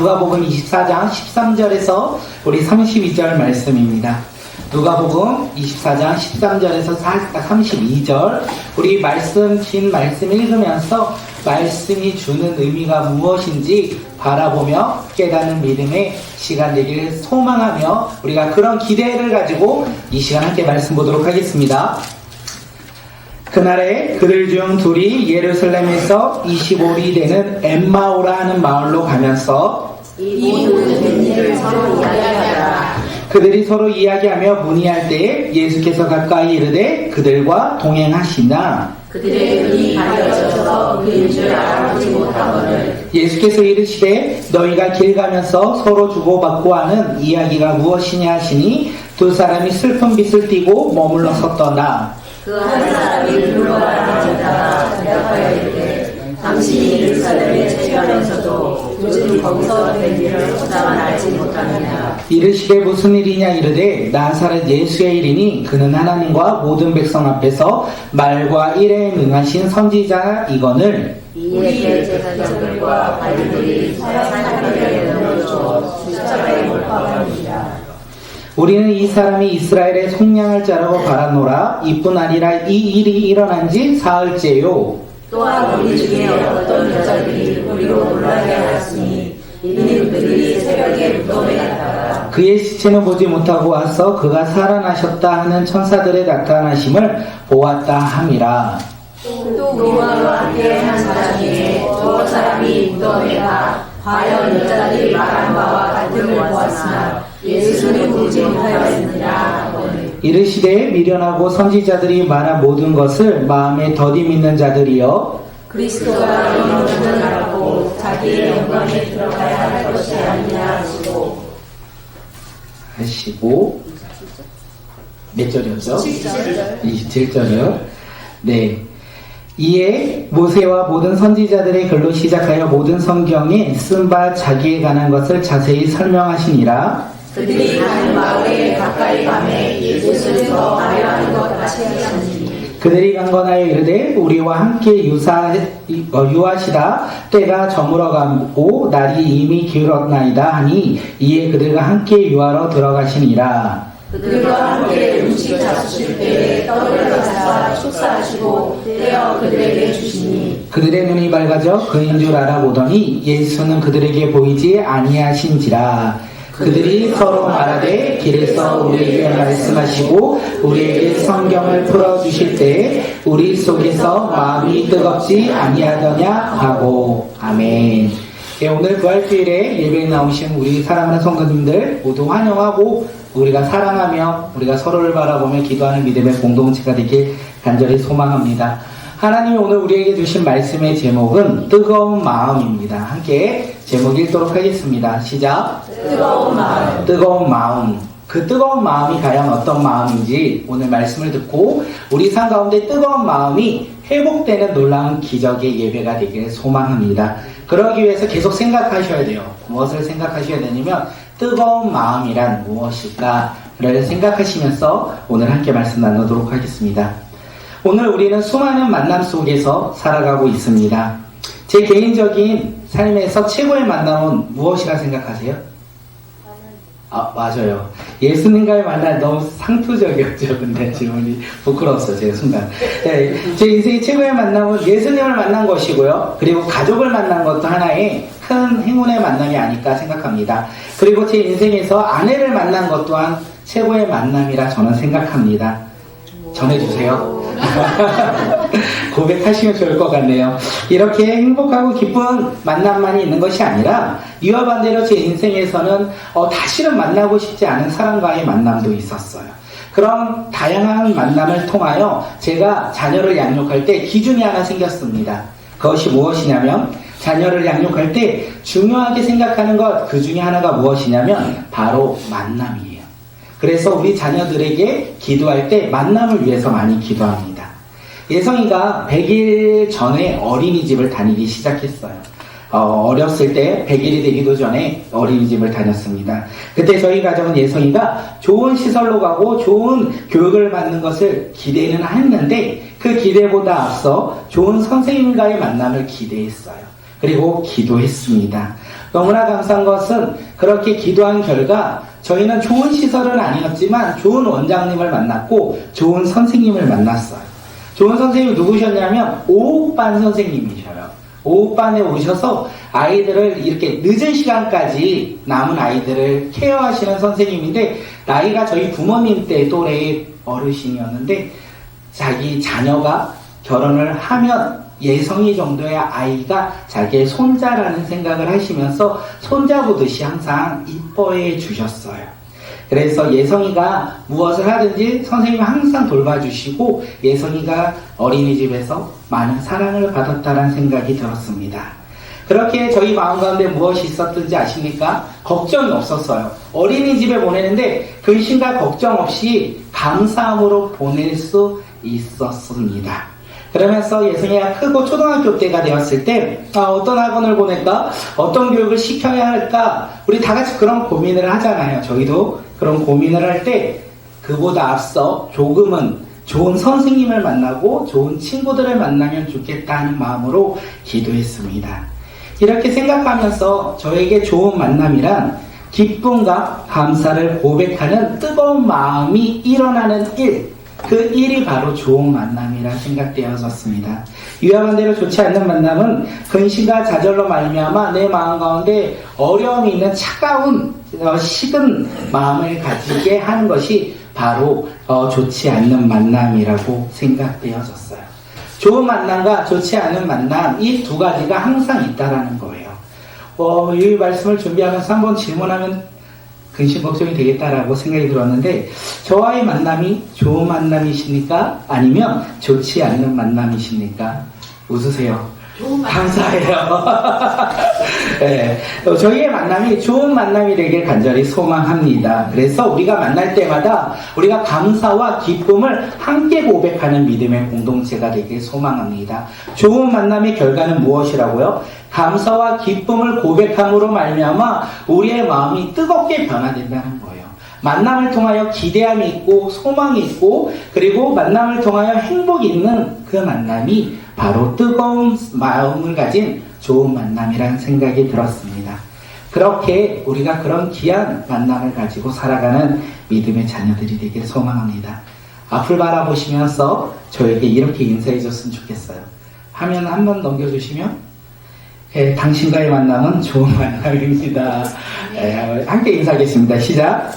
누가복음 24장 13절에서 우리 32절 말씀입니다. 누가복음 24장 13절에서 32절 우리 긴 말씀 읽으면서 말씀이 주는 의미가 무엇인지 바라보며 깨닫는 믿음의 시간 되기를 소망하며 우리가 그런 기대를 가지고 이 시간 함께 말씀 보도록 하겠습니다. 그날에 그들 중 둘이 예루살렘에서 25리 되는 엠마오라 하는 마을로 가면서 이 모든 일을 서로 이야기하더라. 그들이 서로 이야기하며 문의할 때에 예수께서 가까이 이르되 그들과 동행하시나 그들의 눈이 가려져서 그인 줄 알아보지 못하거늘 예수께서 이르시되 너희가 길 가면서 서로 주고받고 하는 이야기가 무엇이냐 하시니 두 사람이 슬픈 빛을 띠고 머물러 섰더나 그 한 사람이 물러가라 하다가 대답하여 이르되 당신이 예루살렘에 체결하면서도 요즘 거기서 된 일을 보다만 알지 못하느냐. 이르시되 무슨 일이냐 이르되 나사렛 예수의 일이니 그는 하나님과 모든 백성 앞에서 말과 일에 능하신 선지자 이거늘 이에 제사장들과 바리새인들이 사람들에게 넘겨줘 십자가에 못 박았느니라. 우리는 이 사람이 이스라엘의 속량을 자라고 바라노라. 이뿐 아니라 이 일이 일어난 지 사흘째요. 또한 우리 중에 어떤 여자들이 우리로 놀라게 하였으니 이는 그들이 새벽에 무덤에 갔다가 그의 시체는 보지 못하고 와서 그가 살아나셨다 하는 천사들의 나타나심을 보았다 함이라. 또 우리와 함께 한 사람 중에 저 사람이 무덤에 가 과연 여자들이 말한 바와 같은 걸 보았으나 예수는 보지 못하였느니라. 이르시되 미련하고 선지자들이 말한 모든 것을 마음에 더디 믿는 자들이여 그리스도가 영원을 알았고 자기의 영광에 들어가야 할 것이 아니냐 하시고 몇 절이었죠? 27절이요. 네. 이에 모세와 모든 선지자들의 글로 시작하여 모든 성경에 쓴 바 자기에 관한 것을 자세히 설명하시니라. 그들이 가는 마을에 가까이 가매 예수를 더 알아가는 것 같이 하시니 그들이 강건하여 이르되 우리와 함께 유하시다 때가 저물어가고 날이 이미 기울었나이다 하니 이에 그들과 함께 유하러 들어가시니라. 그들과 함께 음식 잡수실 때에 떡을 가져다 축사하시고 떼어 그들에게 주시니 그들의 눈이 밝아져 그인 줄 알아보더니 예수는 그들에게 보이지 아니하신지라. 그들이 서로 말하되 길에서 우리에게 말씀하시고 우리에게 성경을 풀어주실 때에 우리 속에서 마음이 뜨겁지 아니하더냐 하고. 아멘. 예, 오늘 부활주일에 예배에 나오신 우리 사랑하는 성도님들 모두 환영하고 우리가 사랑하며 우리가 서로를 바라보며 기도하는 믿음의 공동체가 되길 간절히 소망합니다. 하나님이 오늘 우리에게 주신 말씀의 제목은 뜨거운 마음입니다. 함께 제목 읽도록 하겠습니다. 시작. 뜨거운 마음. 뜨거운 마음. 그 뜨거운 마음이 과연 어떤 마음인지 오늘 말씀을 듣고 우리 삶 가운데 뜨거운 마음이 회복되는 놀라운 기적의 예배가 되기를 소망합니다. 그러기 위해서 계속 생각하셔야 돼요. 무엇을 생각하셔야 되냐면 뜨거운 마음이란 무엇일까를 생각하시면서 오늘 함께 말씀 나누도록 하겠습니다. 오늘 우리는 수많은 만남 속에서 살아가고 있습니다. 제 개인적인 삶에서 최고의 만남은 무엇이라 생각하세요? 맞아요. 예수님과의 만남 너무 상투적이었죠. 근데 질문이 부끄러웠어요. 제가 순간. 네, 제 인생의 최고의 만남은 예수님을 만난 것이고요. 그리고 가족을 만난 것도 하나의 큰 행운의 만남이 아닐까 생각합니다. 그리고 제 인생에서 아내를 만난 것 또한 최고의 만남이라 저는 생각합니다. 전해주세요. 고백하시면 좋을 것 같네요. 이렇게 행복하고 기쁜 만남만이 있는 것이 아니라 이와 반대로 제 인생에서는 다시는 만나고 싶지 않은 사람과의 만남도 있었어요. 그런 다양한 만남을 통하여 제가 자녀를 양육할 때 기준이 하나 생겼습니다. 그것이 무엇이냐면 자녀를 양육할 때 중요하게 생각하는 것 그 중에 하나가 무엇이냐면 바로 만남이에요. 그래서 우리 자녀들에게 기도할 때 만남을 위해서 많이 기도합니다. 예성이가 100일 전에 어린이집을 다니기 시작했어요. 어렸을 때 100일이 되기도 전에 어린이집을 다녔습니다. 그때 저희 가정은 예성이가 좋은 시설로 가고 좋은 교육을 받는 것을 기대는 했는데 그 기대보다 앞서 좋은 선생님과의 만남을 기대했어요. 그리고 기도했습니다. 너무나 감사한 것은 그렇게 기도한 결과 저희는 좋은 시설은 아니었지만 좋은 원장님을 만났고 좋은 선생님을 만났어요. 좋은 선생님이 누구셨냐면 오후반 선생님이셔요. 오후반에 오셔서 아이들을 이렇게 늦은 시간까지 남은 아이들을 케어하시는 선생님인데, 나이가 저희 부모님 때 또래의 어르신이었는데, 자기 자녀가 결혼을 하면 예성이 정도의 아이가 자기의 손자라는 생각을 하시면서 손자 보듯이 항상 이뻐해 주셨어요. 그래서 예성이가 무엇을 하든지 선생님이 항상 돌봐주시고 예성이가 어린이집에서 많은 사랑을 받았다는 생각이 들었습니다. 그렇게 저희 마음 가운데 무엇이 있었던지 아십니까? 걱정이 없었어요. 어린이집에 보내는데 근심과 걱정 없이 감사함으로 보낼 수 있었습니다. 그러면서 예성이가 크고 초등학교 때가 되었을 때 어떤 학원을 보낼까? 어떤 교육을 시켜야 할까? 우리 다 같이 그런 고민을 하잖아요. 저희도 그런 고민을 할 때 그보다 앞서 조금은 좋은 선생님을 만나고 좋은 친구들을 만나면 좋겠다 하는 마음으로 기도했습니다. 이렇게 생각하면서 저에게 좋은 만남이란 기쁨과 감사를 고백하는 뜨거운 마음이 일어나는 일, 그 일이 바로 좋은 만남이라 생각되어졌습니다. 유명한 대로 좋지 않는 만남은 근심과 좌절로 말미암아 내 마음 가운데 어려움이 있는 차가운 식은 마음을 가지게 하는 것이 바로 좋지 않는 만남이라고 생각되어졌어요. 좋은 만남과 좋지 않은 만남, 이 두 가지가 항상 있다라는 거예요. 이 말씀을 준비하면서 한번 질문하면 근심 걱정이 되겠다라고 생각이 들었는데, 저와의 만남이 좋은 만남이십니까? 아니면 좋지 않는 만남이십니까? 웃으세요. 감사해요. 네, 저희의 만남이 좋은 만남이 되길 간절히 소망합니다. 그래서 우리가 만날 때마다 우리가 감사와 기쁨을 함께 고백하는 믿음의 공동체가 되길 소망합니다. 좋은 만남의 결과는 무엇이라고요? 감사와 기쁨을 고백함으로 말미암아 우리의 마음이 뜨겁게 변화된다는 거예요. 만남을 통하여 기대함이 있고 소망이 있고, 그리고 만남을 통하여 행복이 있는 그 만남이 바로 뜨거운 마음을 가진 좋은 만남이라는 생각이 들었습니다. 그렇게 우리가 그런 귀한 만남을 가지고 살아가는 믿음의 자녀들이 되길 소망합니다. 앞을 바라보시면서 저에게 이렇게 인사해 줬으면 좋겠어요. 화면 한번 넘겨주시면, 당신과의 만남은 좋은 만남입니다. 함께 인사하겠습니다. 시작.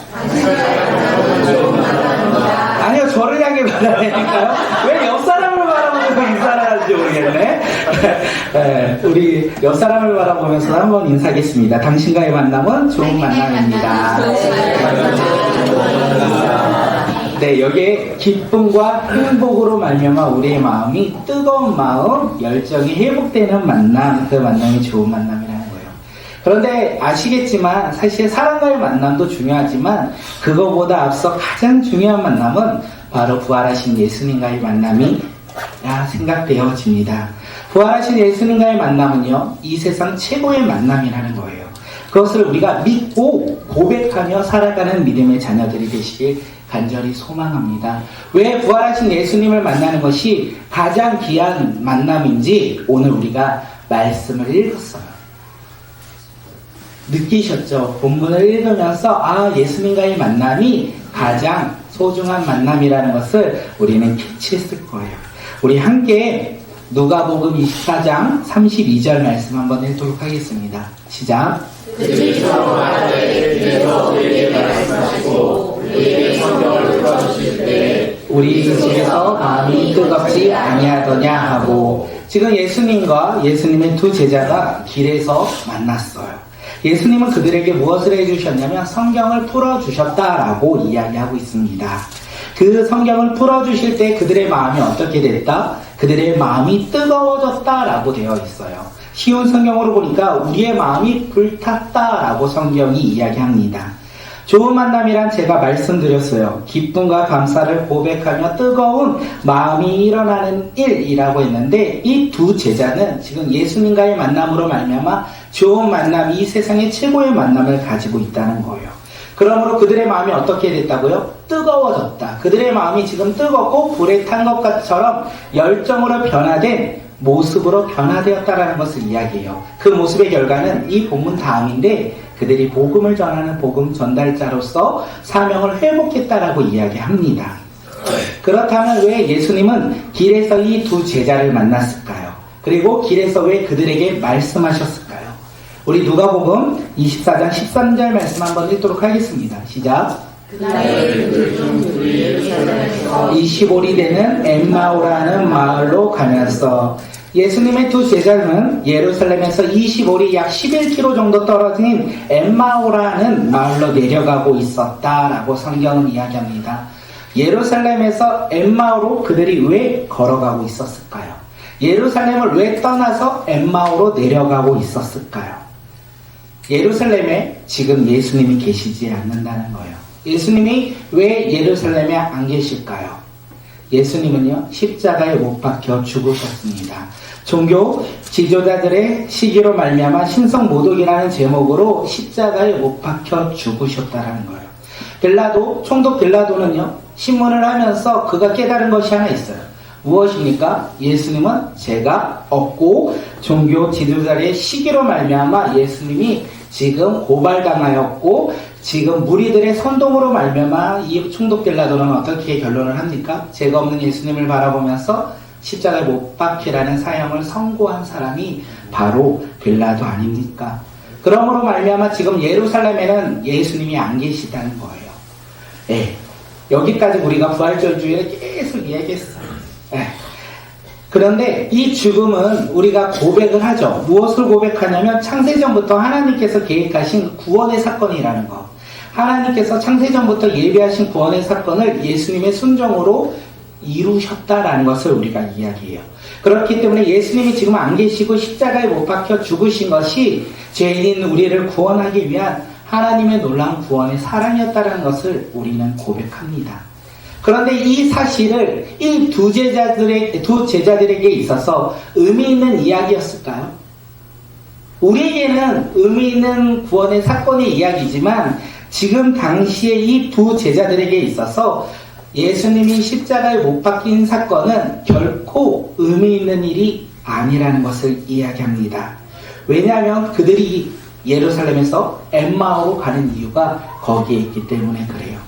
아니요, 저를 향해 말하니까요. 왜 옆 사람을 바라보면서 인사를 하는지 모르겠네. 우리 옆 사람을 바라보면서 한번 인사하겠습니다. 당신과의 만남은 좋은 만남입니다. 네, 여기에 기쁨과 행복으로 말미암아 우리의 마음이 뜨거운 마음, 열정이 회복되는 만남, 그 만남이 좋은 만남이라는 거예요. 그런데 아시겠지만 사실 사람과의 만남도 중요하지만 그거보다 앞서 가장 중요한 만남은 바로 부활하신 예수님과의 만남이 생각되어집니다. 부활하신 예수님과의 만남은요, 이 세상 최고의 만남이라는 거예요. 그것을 우리가 믿고 고백하며 살아가는 믿음의 자녀들이 되시길 간절히 소망합니다. 왜 부활하신 예수님을 만나는 것이 가장 귀한 만남인지 오늘 우리가 말씀을 읽었어요. 느끼셨죠? 본문을 읽으면서 예수님과의 만남이 가장 소중한 만남이라는 것을 우리는 캐치했을 거예요. 우리 함께 누가복음 24장 32절 말씀 한번 읽도록 하겠습니다. 시작. 그리스도로 말하되 주께서 우리에게 말씀하시고 우리에게 성경을 들어주실 때 우리 집에서 마음이 뜨겁지 아니하더냐 하고, 지금 예수님과 예수님의 두 제자가 길에서 만났어요. 예수님은 그들에게 무엇을 해주셨냐면 성경을 풀어주셨다라고 이야기하고 있습니다. 그 성경을 풀어주실 때 그들의 마음이 어떻게 됐다? 그들의 마음이 뜨거워졌다라고 되어 있어요. 쉬운 성경으로 보니까 우리의 마음이 불탔다라고 성경이 이야기합니다. 좋은 만남이란 제가 말씀드렸어요. 기쁨과 감사를 고백하며 뜨거운 마음이 일어나는 일이라고 했는데, 이 두 제자는 지금 예수님과의 만남으로 말미암아 좋은 만남, 이 세상의 최고의 만남을 가지고 있다는 거예요. 그러므로 그들의 마음이 어떻게 됐다고요? 뜨거워졌다. 그들의 마음이 지금 뜨겁고 불에 탄 것처럼 열정으로 변화된 모습으로 변화되었다라는 것을 이야기해요. 그 모습의 결과는 이 본문 다음인데 그들이 복음을 전하는 복음 전달자로서 사명을 회복했다라고 이야기합니다. 그렇다면 왜 예수님은 길에서 이 두 제자를 만났을까요? 그리고 길에서 왜 그들에게 말씀하셨을까요? 우리 누가복음 24장 13절 말씀 한번 읽도록 하겠습니다. 시작. 그날에 그들 중 둘이 예루살렘에서 25리 되는 엠마오라는 마을로 가면서 예수님의 두 제자는 예루살렘에서 25리 약 11km 정도 떨어진 엠마오라는 마을로 내려가고 있었다라고 성경은 이야기합니다. 예루살렘에서 엠마오로 그들이 왜 걸어가고 있었을까요? 예루살렘을 왜 떠나서 엠마오로 내려가고 있었을까요? 예루살렘에 지금 예수님이 계시지 않는다는 거예요. 예수님이 왜 예루살렘에 안 계실까요? 예수님은요, 십자가에 못 박혀 죽으셨습니다. 종교 지도자들의 시기로 말미암아 신성모독이라는 제목으로 십자가에 못 박혀 죽으셨다는 거예요. 총독 빌라도는요, 신문을 하면서 그가 깨달은 것이 하나 있어요. 무엇입니까? 예수님은 죄가 없고 종교 지도자의 시기로 말미암아 예수님이 지금 고발당하였고 지금 무리들의 선동으로 말미암아 이 총독 빌라도는 어떻게 결론을 합니까? 죄가 없는 예수님을 바라보면서 십자가에 못 박히라는 사형을 선고한 사람이 바로 빌라도 아닙니까? 그러므로 말미암아 지금 예루살렘에는 예수님이 안 계시다는 거예요. 예, 여기까지 우리가 부활절 주일에 계속 이야기했어요. 예. 그런데 이 죽음은 우리가 고백을 하죠. 무엇을 고백하냐면 창세전부터 하나님께서 계획하신 구원의 사건이라는 것. 하나님께서 창세전부터 예비하신 구원의 사건을 예수님의 순종으로 이루셨다라는 것을 우리가 이야기해요. 그렇기 때문에 예수님이 지금 안 계시고 십자가에 못 박혀 죽으신 것이 죄인인 우리를 구원하기 위한 하나님의 놀라운 구원의 사랑이었다는 것을 우리는 고백합니다. 그런데 이 사실을 이 두 제자들에게 있어서 의미 있는 이야기였을까요? 우리에게는 의미 있는 구원의 사건의 이야기지만 지금 당시에 이 두 제자들에게 있어서 예수님이 십자가에 못 박힌 사건은 결코 의미 있는 일이 아니라는 것을 이야기합니다. 왜냐하면 그들이 예루살렘에서 엠마오로 가는 이유가 거기에 있기 때문에 그래요.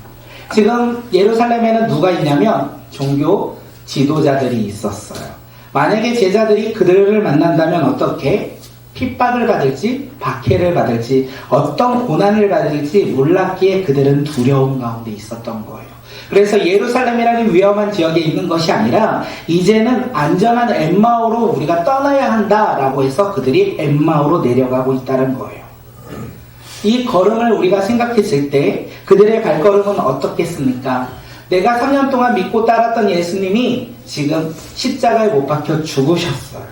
지금 예루살렘에는 누가 있냐면 종교 지도자들이 있었어요. 만약에 제자들이 그들을 만난다면 어떻게 핍박을 받을지 박해를 받을지 어떤 고난을 받을지 몰랐기에 그들은 두려움 가운데 있었던 거예요. 그래서 예루살렘이라는 위험한 지역에 있는 것이 아니라 이제는 안전한 엠마오로 우리가 떠나야 한다라고 해서 그들이 엠마오로 내려가고 있다는 거예요. 이 걸음을 우리가 생각했을 때 그들의 발걸음은 어떻겠습니까? 내가 3년 동안 믿고 따랐던 예수님이 지금 십자가에 못 박혀 죽으셨어요.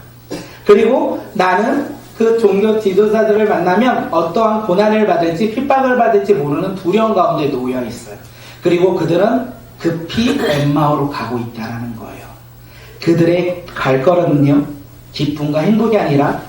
그리고 나는 그 종교 지도자들을 만나면 어떠한 고난을 받을지 핍박을 받을지 모르는 두려움 가운데 놓여 있어요. 그리고 그들은 급히 엠마오로 가고 있다는 거예요. 그들의 발걸음은요, 기쁨과 행복이 아니라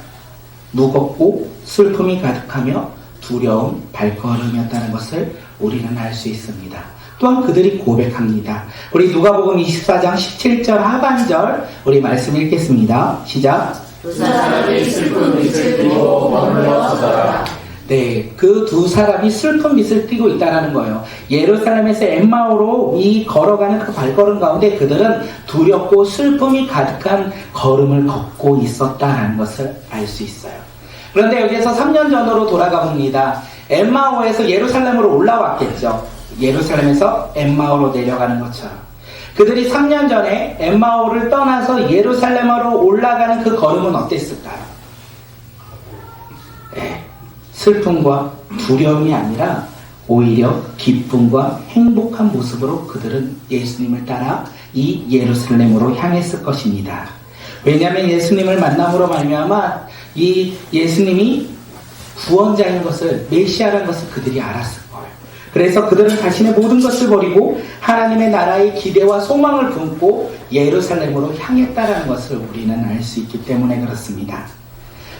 무겁고 슬픔이 가득하며 두려운 발걸음이었다는 것을 우리는 알 수 있습니다. 또한 그들이 고백합니다. 우리 누가복음 24장 17절 하반절 우리 말씀 읽겠습니다. 시작. 두 사람이 슬픈 빛을 띠고 머물러 서더라. 네, 그 두 사람이 슬픈 빛을 띠고 있다는 거예요. 예루살렘에서 엠마오로 이 걸어가는 그 발걸음 가운데 그들은 두렵고 슬픔이 가득한 걸음을 걷고 있었다는 것을 알 수 있어요. 그런데 여기에서 3년 전으로 돌아가 봅니다. 엠마오에서 예루살렘으로 올라왔겠죠. 예루살렘에서 엠마오로 내려가는 것처럼. 그들이 3년 전에 엠마오를 떠나서 예루살렘으로 올라가는 그 걸음은 어땠을까요? 네, 슬픔과 두려움이 아니라 오히려 기쁨과 행복한 모습으로 그들은 예수님을 따라 이 예루살렘으로 향했을 것입니다. 왜냐하면 예수님을 만남으로 말미암아 이 예수님이 구원자인 것을, 메시아라는 것을 그들이 알았을 거예요. 그래서 그들은 자신의 모든 것을 버리고 하나님의 나라의 기대와 소망을 품고 예루살렘으로 향했다는 것을 우리는 알 수 있기 때문에 그렇습니다.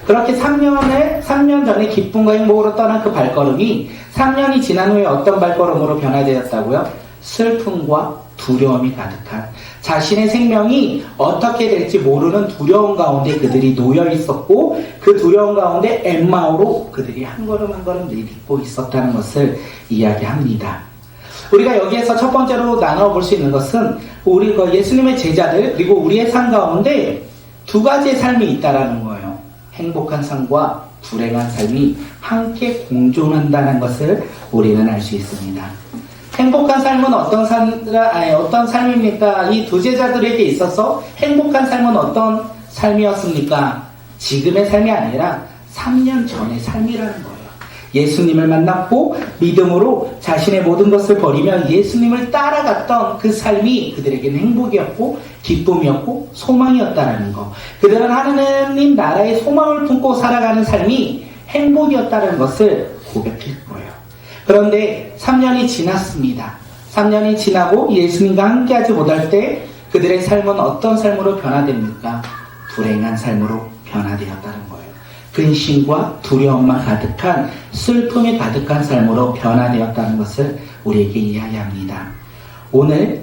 그렇게 3년 전에 기쁨과 행복으로 떠난 그 발걸음이 3년이 지난 후에 어떤 발걸음으로 변화되었다고요? 슬픔과 두려움이 가득한 자신의 생명이 어떻게 될지 모르는 두려움 가운데 그들이 놓여 있었고 그 두려움 가운데 엠마오로 그들이 한 걸음 한 걸음 내딛고 있었다는 것을 이야기합니다. 우리가 여기에서 첫 번째로 나눠볼 수 있는 것은 우리 예수님의 제자들 그리고 우리의 삶 가운데 두 가지의 삶이 있다라는 거예요. 행복한 삶과 불행한 삶이 함께 공존한다는 것을 우리는 알 수 있습니다. 행복한 삶은 어떤 삶입니까? 이 두 제자들에게 있어서 행복한 삶은 어떤 삶이었습니까? 지금의 삶이 아니라 3년 전의 삶이라는 거예요. 예수님을 만났고 믿음으로 자신의 모든 것을 버리며 예수님을 따라갔던 그 삶이 그들에게는 행복이었고 기쁨이었고 소망이었다는 거. 그들은 하느님 나라의 소망을 품고 살아가는 삶이 행복이었다는 것을 고백할 거예요. 그런데 3년이 지났습니다. 3년이 지나고 예수님과 함께하지 못할 때 그들의 삶은 어떤 삶으로 변화됩니까? 불행한 삶으로 변화되었다는 거예요. 근심과 두려움만 가득한 슬픔이 가득한 삶으로 변화되었다는 것을 우리에게 이야기합니다. 오늘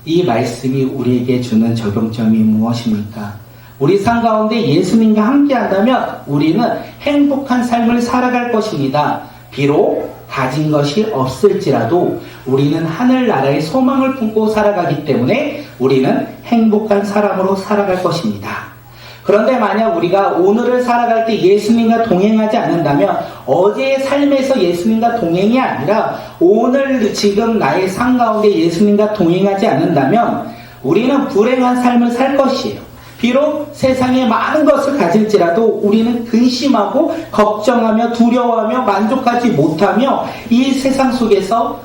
이 말씀이 우리에게 주는 적용점이 무엇입니까? 우리 삶 가운데 예수님과 함께한다면 우리는 행복한 삶을 살아갈 것입니다. 비록 가진 것이 없을지라도 우리는 하늘나라의 소망을 품고 살아가기 때문에 우리는 행복한 사람으로 살아갈 것입니다. 그런데 만약 우리가 오늘을 살아갈 때 예수님과 동행하지 않는다면 어제의 삶에서 예수님과 동행이 아니라 오늘 지금 나의 삶 가운데 예수님과 동행하지 않는다면 우리는 불행한 삶을 살 것이에요. 비록 세상에 많은 것을 가질지라도 우리는 근심하고 걱정하며 두려워하며 만족하지 못하며 이 세상 속에서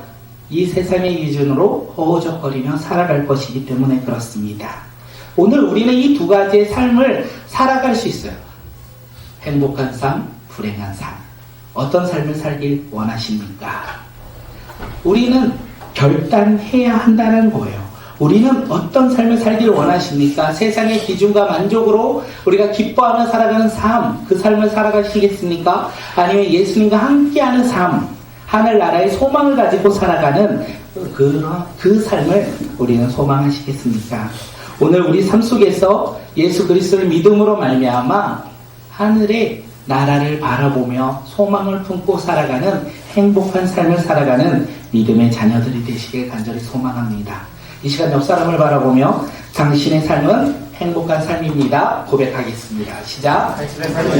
이 세상의 기준으로 허우적거리며 살아갈 것이기 때문에 그렇습니다. 오늘 우리는 이 두 가지의 삶을 살아갈 수 있어요. 행복한 삶, 불행한 삶. 어떤 삶을 살길 원하십니까? 우리는 결단해야 한다는 거예요. 우리는 어떤 삶을 살길 원하십니까? 세상의 기준과 만족으로 우리가 기뻐하며 살아가는 삶, 그 삶을 살아가시겠습니까? 아니면 예수님과 함께하는 삶, 하늘나라의 소망을 가지고 살아가는 그 삶을 우리는 소망하시겠습니까? 오늘 우리 삶 속에서 예수 그리스도를 믿음으로 말미암아 하늘의 나라를 바라보며 소망을 품고 살아가는 행복한 삶을 살아가는 믿음의 자녀들이 되시길 간절히 소망합니다. 이 시간 옆 사람을 바라보며 당신의 삶은 행복한 삶입니다. 고백하겠습니다. 시작. 당신의 삶은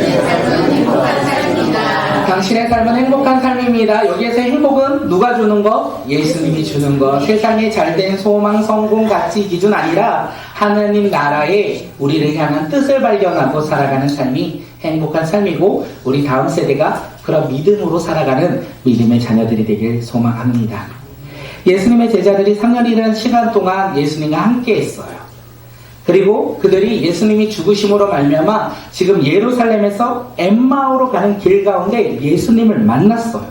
행복한 삶입니다. 당신의 삶은 행복한 삶입니다. 여기에서 행복은 누가 주는 것? 예수님이 주는 것. 세상에 잘된 소망, 성공, 가치, 기준 아니라 하나님 나라에 우리를 향한 뜻을 발견하고 살아가는 삶이 행복한 삶이고 우리 다음 세대가 그런 믿음으로 살아가는 믿음의 자녀들이 되길 소망합니다. 예수님의 제자들이 3년이라는 시간 동안 예수님과 함께 했어요. 그리고 그들이 예수님이 죽으심으로 말미암아 지금 예루살렘에서 엠마오로 가는 길 가운데 예수님을 만났어요.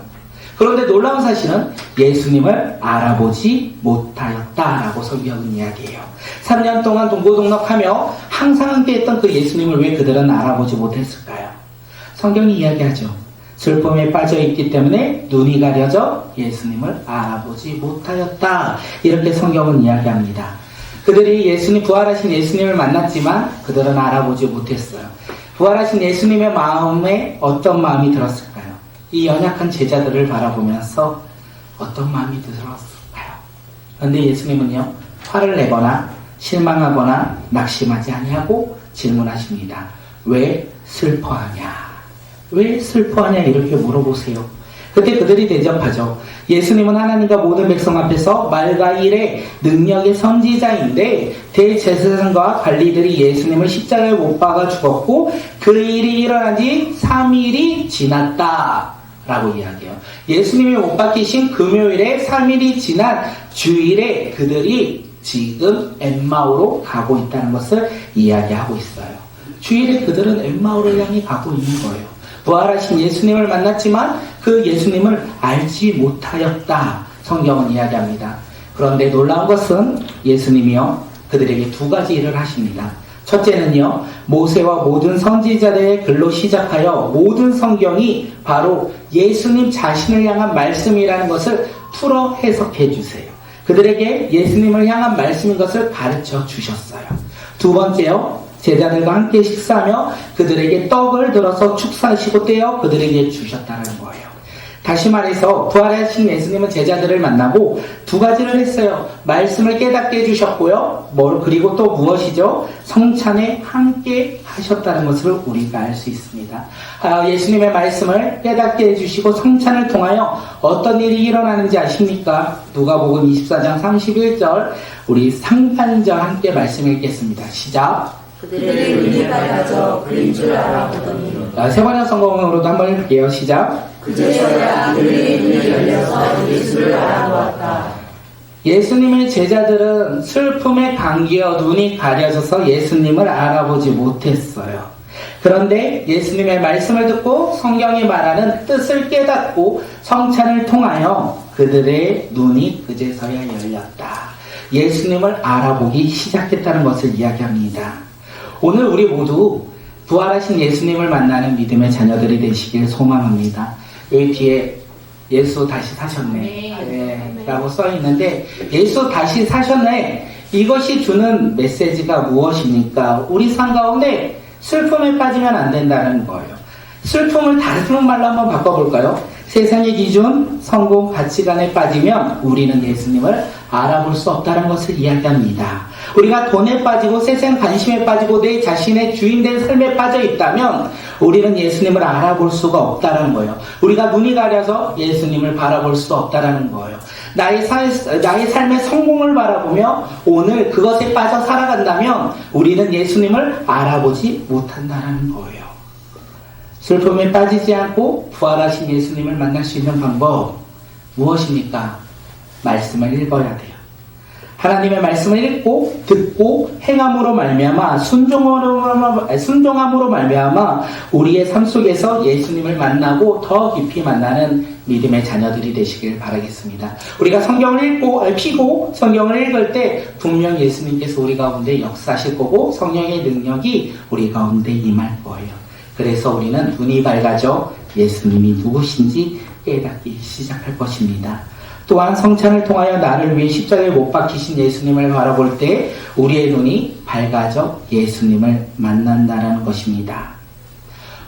그런데 놀라운 사실은 예수님을 알아보지 못하였다라고 성경은 이야기해요. 3년 동안 동고동락하며 항상 함께했던 그 예수님을 왜 그들은 알아보지 못했을까요? 성경이 이야기하죠. 슬픔에 빠져있기 때문에 눈이 가려져 예수님을 알아보지 못하였다. 이렇게 성경은 이야기합니다. 그들이 부활하신 예수님을 만났지만 그들은 알아보지 못했어요. 부활하신 예수님의 마음에 어떤 마음이 들었을까요? 이 연약한 제자들을 바라보면서 어떤 마음이 들었을까요? 그런데 예수님은요, 화를 내거나 실망하거나 낙심하지 아니하고 질문하십니다. 왜 슬퍼하냐? 왜 슬퍼하냐? 이렇게 물어보세요. 그때 그들이 대접하죠. 예수님은 하나님과 모든 백성 앞에서 말과 일의 능력의 선지자인데 대제사장과 관리들이 예수님을 십자가에 못 박아 죽었고 그 일이 일어난 지 3일이 지났다 라고 이야기해요. 예수님이 못 박히신 금요일에 3일이 지난 주일에 그들이 지금 엠마오로 가고 있다는 것을 이야기하고 있어요. 주일에 그들은 엠마오를 향해 가고 있는 거예요. 부활하신 예수님을 만났지만 그 예수님을 알지 못하였다. 성경은 이야기합니다. 그런데 놀라운 것은 예수님이요, 그들에게 두 가지 일을 하십니다. 첫째는요, 모세와 모든 선지자들의 글로 시작하여 모든 성경이 바로 예수님 자신을 향한 말씀이라는 것을 풀어 해석해 주세요. 그들에게 예수님을 향한 말씀인 것을 가르쳐 주셨어요. 두 번째요, 제자들과 함께 식사하며 그들에게 떡을 들어서 축사하시고 떼어 그들에게 주셨다는 거예요. 다시 말해서 부활하신 예수님은 제자들을 만나고 두 가지를 했어요. 말씀을 깨닫게 해주셨고요. 그리고 또 무엇이죠? 성찬에 함께 하셨다는 것을 우리가 알 수 있습니다. 예수님의 말씀을 깨닫게 해주시고 성찬을 통하여 어떤 일이 일어나는지 아십니까? 누가복음 24장 31절 우리 상반절 함께 말씀 읽겠습니다. 시작. 그들의 눈이 밝아져 그린 줄 알아보더니 세 번째 성공으로도 한번 읽게요. 시작. 그제서야 그들의 눈이 열려서 예수를 알아보았다. 예수님의 제자들은 슬픔에 감기어 눈이 가려져서 예수님을 알아보지 못했어요. 그런데 예수님의 말씀을 듣고 성경이 말하는 뜻을 깨닫고 성찬을 통하여 그들의 눈이 그제서야 열렸다. 예수님을 알아보기 시작했다는 것을 이야기합니다. 오늘 우리 모두 부활하신 예수님을 만나는 믿음의 자녀들이 되시길 소망합니다. 여기 뒤에 예수 다시 사셨네 라고 써 있는데, 예수 다시 사셨네, 이것이 주는 메시지가 무엇입니까? 우리 삶 가운데 슬픔에 빠지면 안 된다는 거예요. 슬픔을 다른 말로 한번 바꿔볼까요? 세상의 기준, 성공, 가치관에 빠지면 우리는 예수님을 알아볼 수 없다는 것을 이야기합니다. 우리가 돈에 빠지고 세상 관심에 빠지고 내 자신의 주인된 삶에 빠져 있다면 우리는 예수님을 알아볼 수가 없다는 거예요. 우리가 눈이 가려서 예수님을 바라볼 수 없다는 거예요. 나의 삶의 성공을 바라보며 오늘 그것에 빠져 살아간다면 우리는 예수님을 알아보지 못한다는 거예요. 슬픔에 빠지지 않고 부활하신 예수님을 만날 수 있는 방법 무엇입니까? 말씀을 읽어야 돼요. 하나님의 말씀을 읽고 듣고 행함으로 말미암아 순종함으로 말미암아 우리의 삶 속에서 예수님을 만나고 더 깊이 만나는 믿음의 자녀들이 되시길 바라겠습니다. 우리가 성경을 피고 성경을 읽을 때 분명 예수님께서 우리 가운데 역사하실 거고 성령의 능력이 우리 가운데 임할 거예요. 그래서 우리는 눈이 밝아져 예수님이 누구신지 깨닫기 시작할 것입니다. 또한 성찬을 통하여 나를 위해 십자가에 못 박히신 예수님을 바라볼 때 우리의 눈이 밝아져 예수님을 만난다는 것입니다.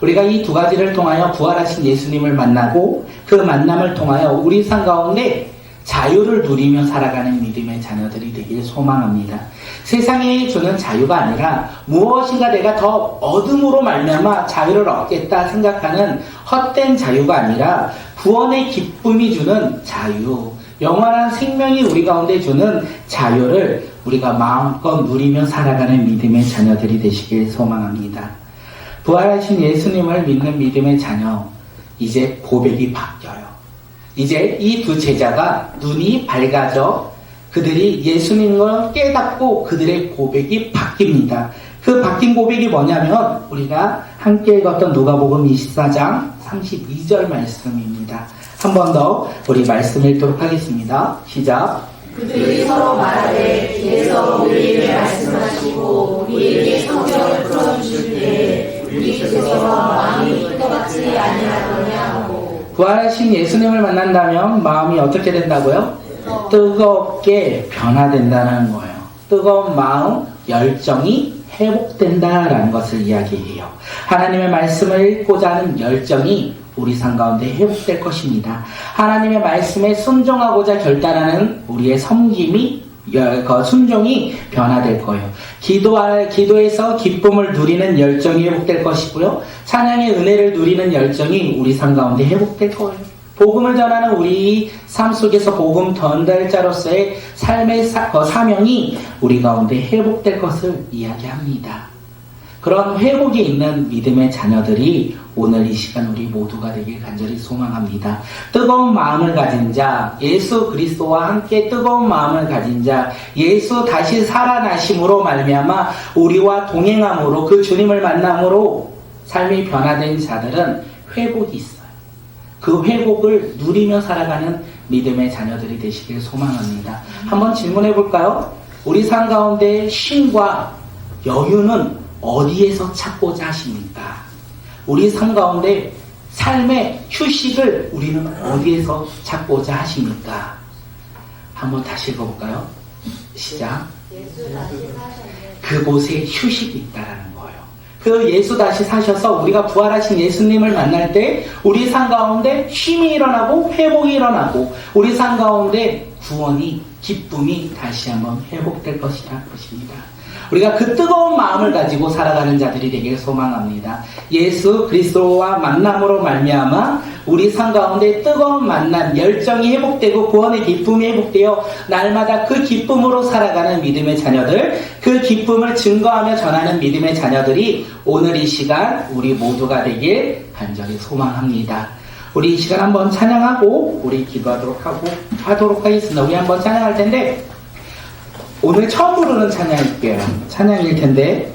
우리가 이 두 가지를 통하여 부활하신 예수님을 만나고 그 만남을 통하여 우리 삶 가운데 자유를 누리며 살아가는 믿음의 자녀들이 되길 소망합니다. 세상에 주는 자유가 아니라 무엇인가 내가 더 얻음으로 말미암아 자유를 얻겠다 생각하는 헛된 자유가 아니라 구원의 기쁨이 주는 자유, 영원한 생명이 우리 가운데 주는 자유를 우리가 마음껏 누리며 살아가는 믿음의 자녀들이 되시길 소망합니다. 부활하신 예수님을 믿는 믿음의 자녀, 이제 고백이 바뀌어요. 이제 이 두 제자가 눈이 밝아져 그들이 예수님을 깨닫고 그들의 고백이 바뀝니다. 그 바뀐 고백이 뭐냐면 우리가 함께 읽었던 누가복음 24장 32절 말씀입니다. 한 번 더 우리 말씀 읽도록 하겠습니다. 시작. 그들이 서로 말하되 주께서 우리에게 말씀하시고 우리에게 성경을 풀어주실 때 우리께서 마음이 뜨겁지 아니하더냐고. 부활하신 예수님을 만난다면 마음이 어떻게 된다고요? 뜨겁게 변화된다는 거예요. 뜨거운 마음, 열정이 회복된다라는 것을 이야기해요. 하나님의 말씀을 읽고자 하는 열정이 우리 삶 가운데 회복될 것입니다. 하나님의 말씀에 순종하고자 결단하는 우리의 섬김이 순종이 변화될 거예요. 기도에서 기쁨을 누리는 열정이 회복될 것이고요. 찬양의 은혜를 누리는 열정이 우리 삶 가운데 회복될 거예요. 복음을 전하는 우리 삶 속에서 복음 전달자로서의 삶의 사명이 우리 가운데 회복될 것을 이야기합니다. 그런 회복이 있는 믿음의 자녀들이 오늘 이 시간 우리 모두가 되길 간절히 소망합니다. 뜨거운 마음을 가진 자, 예수 그리스도와 함께 뜨거운 마음을 가진 자, 예수 다시 살아나심으로 말미암아 우리와 동행함으로 그 주님을 만남으로 삶이 변화된 자들은 회복이 있어요. 그 회복을 누리며 살아가는 믿음의 자녀들이 되시길 소망합니다. 한번 질문해 볼까요? 우리 삶 가운데 쉼과 여유는 어디에서 찾고자 하십니까? 우리 삶 가운데 삶의 휴식을 우리는 어디에서 찾고자 하십니까? 한번 다시 읽어볼까요? 시작. 그곳에 휴식이 있다라는 거예요. 그 예수 다시 사셔서 우리가 부활하신 예수님을 만날 때 우리 삶 가운데 쉼이 일어나고 회복이 일어나고 우리 삶 가운데 구원이 기쁨이 다시 한번 회복될 것이라 것입니다. 우리가 그 뜨거운 마음을 가지고 살아가는 자들이 되길 소망합니다. 예수 그리스도와 만남으로 말미암아 우리 삶 가운데 뜨거운 만남, 열정이 회복되고 구원의 기쁨이 회복되어 날마다 그 기쁨으로 살아가는 믿음의 자녀들, 그 기쁨을 증거하며 전하는 믿음의 자녀들이 오늘 이 시간 우리 모두가 되길 간절히 소망합니다. 우리 이 시간 한번 찬양하고 우리 기도하도록 하도록 하겠습니다. 우리 한번 찬양할 텐데 오늘 처음 부르는 찬양일 텐데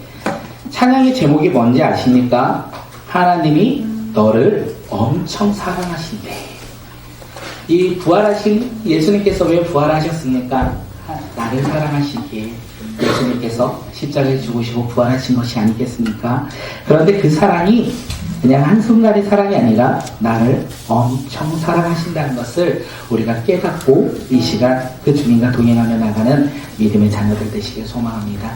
찬양의 제목이 뭔지 아십니까? 하나님이 너를 엄청 사랑하신대. 이 부활하신 예수님께서 왜 부활하셨습니까? 나를 사랑하시기에 예수님께서 십자가에 죽으시고 부활하신 것이 아니겠습니까? 그런데 그 사랑이 그냥 한순간의 사랑이 아니라 나를 엄청 사랑하신다는 것을 우리가 깨닫고 이 시간 그 주님과 동행하며 나가는 믿음의 자녀들 되시길 소망합니다.